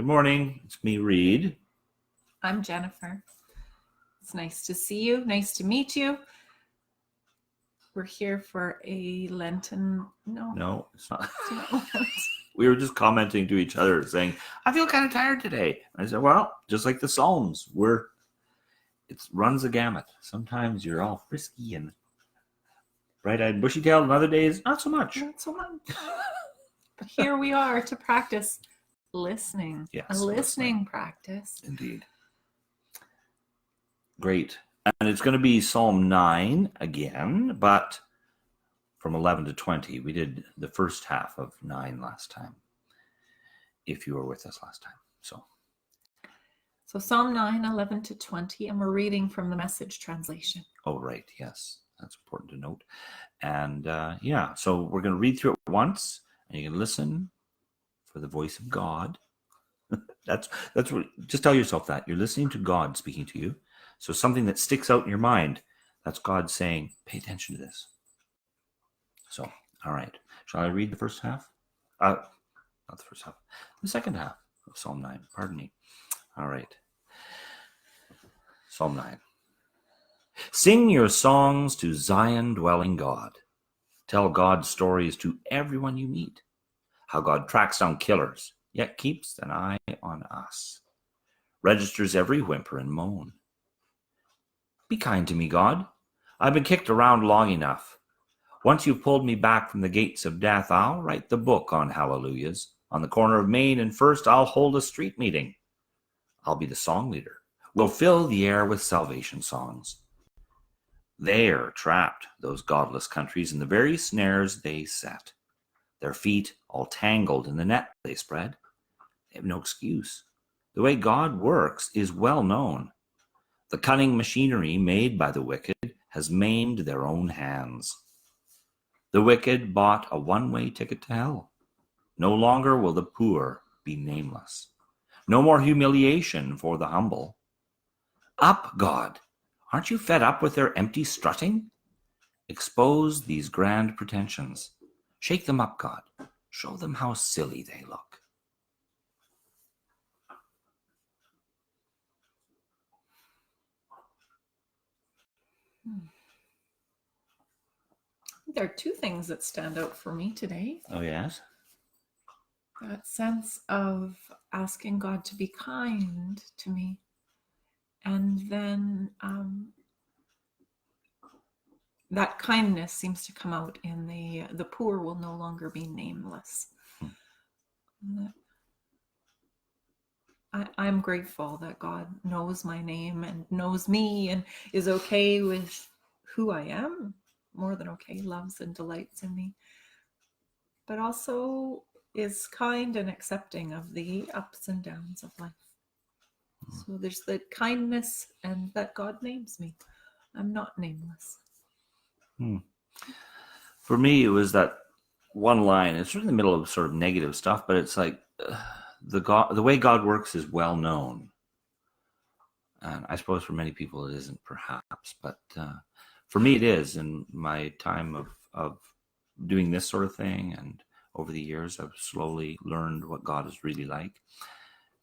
Good morning. It's me, Reed. I'm Jennifer. It's nice to see you. Nice to meet you. We're here for a Lenten. No, it's not. It's not Lent. We were just commenting to each other saying, I feel kind of tired today. I said, well, just like the Psalms, it runs a gamut. Sometimes you're all frisky and bright-eyed, bushy-tailed, and other days, not so much. Not so much. But here we are to practice listening. Yes, a listening practice. Indeed. Great. And it's going to be Psalm 9 again, but from 11 to 20. We did the first half of 9 last time, if you were with us last time. So Psalm 9, 11 to 20, and we're reading from the Message translation. Oh, right. Yes, that's important to note. And so we're going to read through it once, and you can listen for the voice of God. That's what. Just tell yourself that you're listening to God speaking to you. So something that sticks out in your mind, that's God saying, "Pay attention to this." So, all right. Shall I read the first half? Not the first half. The second half of Psalm 9. Pardon me. All right. Psalm 9. Sing your songs to Zion-dwelling God. Tell God's stories to everyone you meet. How God tracks down killers, yet keeps an eye on us. Registers every whimper and moan. Be kind to me, God. I've been kicked around long enough. Once you've pulled me back from the gates of death, I'll write the book on hallelujahs. On the corner of Main and First, I'll hold a street meeting. I'll be the song leader. We'll fill the air with salvation songs. They're trapped, those godless countries, in the very snares they set. Their feet all tangled in the net they spread. They have no excuse. The way God works is well known. The cunning machinery made by the wicked has maimed their own hands. The wicked bought a one-way ticket to hell. No longer will the poor be nameless. No more humiliation for the humble. Up, God! Aren't you fed up with their empty strutting? Expose these grand pretensions. Shake them up, God. Show them how silly they look. There are two things that stand out for me today. Oh, yes? That sense of asking God to be kind to me. And then that kindness seems to come out in the poor will no longer be nameless. I'm grateful that God knows my name and knows me and is okay with who I am, more than okay, loves and delights in me, but also is kind and accepting of the ups and downs of life. So there's the kindness and that God names me. I'm not nameless. For me, it was that one line. It's in the middle of sort of negative stuff, but it's like the way God works is well known. And I suppose for many people it isn't, perhaps, but for me it is. In my time of doing this sort of thing, and over the years, I've slowly learned what God is really like.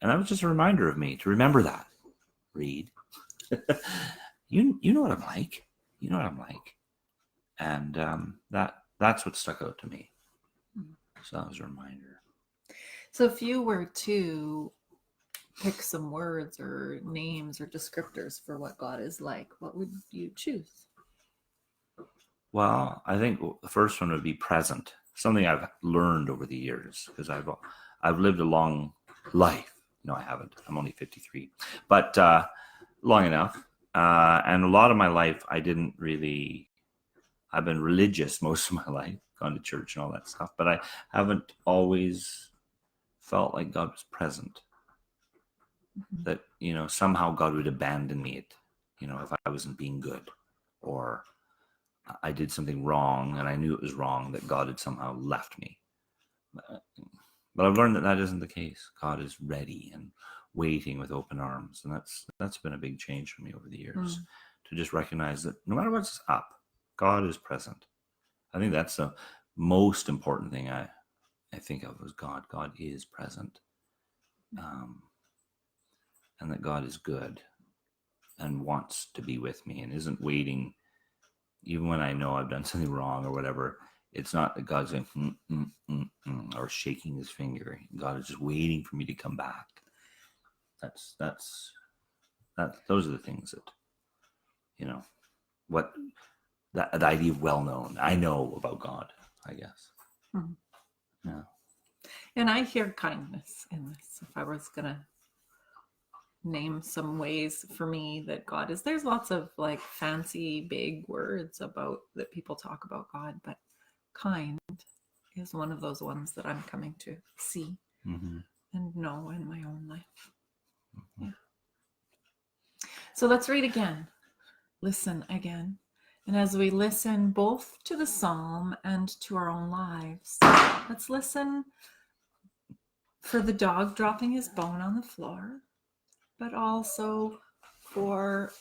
And that was just a reminder of me to remember that. Read. You know what I'm like. You know what I'm like. And that's what stuck out to me. So that was a reminder. So if you were to pick some words or names or descriptors for what God is like, what would you choose? Well, I think the first one would be present. Something I've learned over the years, because I've lived a long life. No, I haven't. I'm only 53, but long enough. And a lot of my life, I've been religious most of my life, gone to church and all that stuff, but I haven't always felt like God was present. Mm-hmm. That, somehow God would abandon me if I wasn't being good, or I did something wrong and I knew it was wrong, that God had somehow left me. But I've learned that isn't the case. God is ready and waiting with open arms. And that's been a big change for me over the years, to just recognize that no matter what's up, God is present. I think that's the most important thing I think of as God. God is present. and that God is good and wants to be with me and isn't waiting, even when I know I've done something wrong or whatever. It's not that God's going or shaking his finger. God is just waiting for me to come back. Those are the things that, what the idea of well-known. I know about God, I guess. Yeah. And I hear kindness in this. If I was gonna name some ways for me that God is, there's lots of like fancy big words about that people talk about God, but kind is one of those ones that I'm coming to see and know in my own life. Yeah. So let's read again. Listen again. And as we listen both to the psalm and to our own lives, let's listen for the dog dropping his bone on the floor, but also for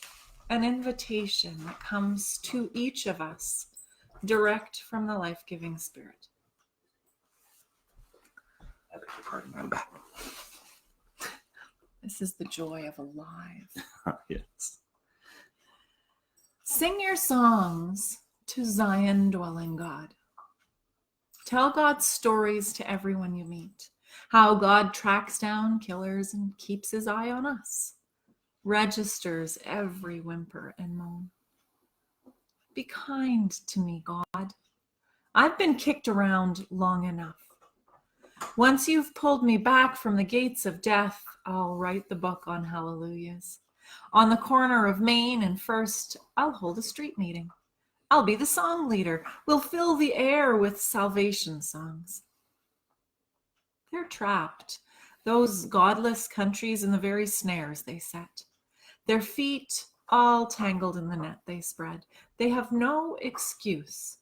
an invitation that comes to each of us direct from the life-giving Spirit. I beg your pardon, I'm back. This is the joy of alive. Yes. Sing your songs to Zion dwelling God. Tell God's stories to everyone you meet. How God tracks down killers and keeps his eye on us. Registers every whimper and moan. Be kind to me, God. I've been kicked around long enough. Once you've pulled me back from the gates of death, I'll write the book on hallelujahs. On the corner of Main and First, I'll hold a street meeting. I'll be the song leader. We'll fill the air with salvation songs. They're trapped, those godless countries, in the very snares they set. Their feet all tangled in the net they spread. They have no excuse.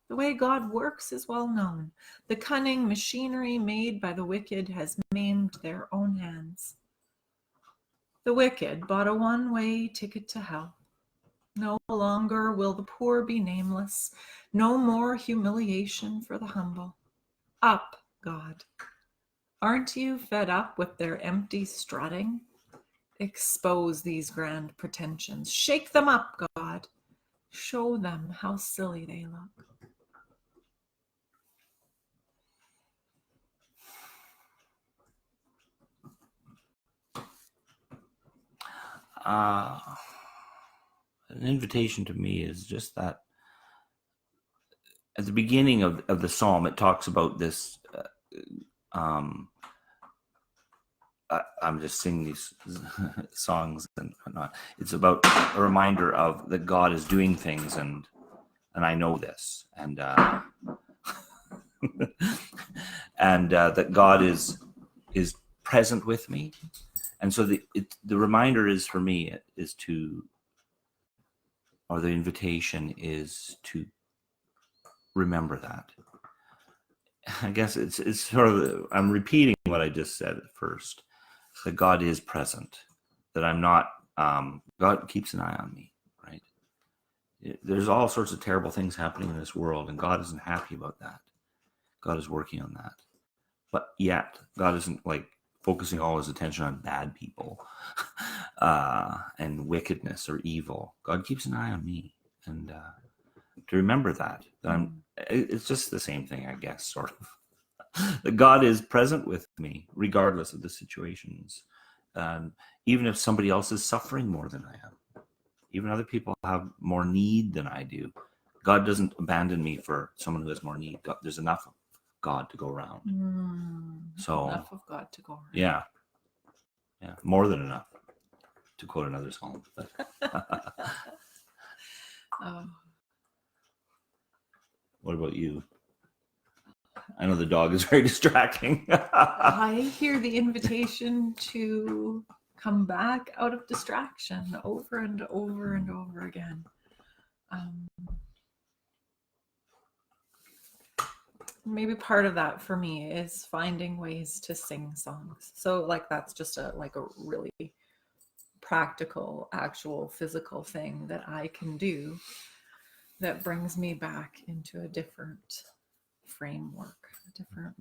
The way God works is well known. The cunning machinery made by the wicked has maimed their own hands. The wicked bought a one-way ticket to hell. No longer will the poor be nameless. No more humiliation for the humble. Up, God. Aren't you fed up with their empty strutting? Expose these grand pretensions. Shake them up, God. Show them how silly they look. An invitation to me is just that at the beginning of the psalm, it talks about this. I'm just singing these songs and whatnot. It's about a reminder of that God is doing things, and I know this, and and that God is present with me, and so the reminder is for me is to, or the invitation is to remember that. I guess it's sort of, I'm repeating what I just said at first, that God is present, that I'm not, God keeps an eye on me, right? There's all sorts of terrible things happening in this world, and God isn't happy about that. God is working on that. But yet, God isn't like focusing all his attention on bad people and wickedness or evil. God keeps an eye on me, and to remember that it's just the same thing, I guess, sort of. That God is present with me regardless of the situations, even if somebody else is suffering more than I am, even other people have more need than I do. God doesn't abandon me for someone who has more need. There's enough of God to go around. So enough of God to go around. Yeah, more than enough, to quote another song. What about you? I know the dog is very distracting. I hear the invitation to come back out of distraction over and over and over again. Maybe part of that for me is finding ways to sing songs. So like that's just a really practical, actual, physical thing that I can do that brings me back into a different framework, a different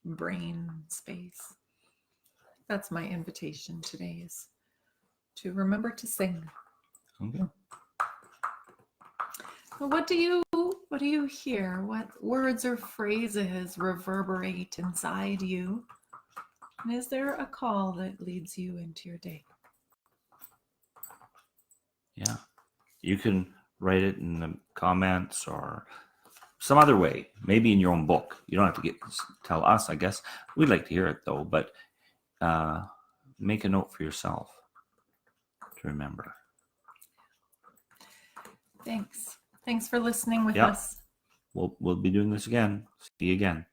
brain space. that's my invitation today, is to remember to sing. Okay. Well, what do you hear? What words or phrases reverberate inside you? And is there a call that leads you into your day? Yeah. You can write it in the comments or some other way, maybe in your own book. You don't have to tell us, I guess. We'd like to hear it though, but make a note for yourself to remember. Thanks for listening with Yeah. us. We'll be doing this again. See you again.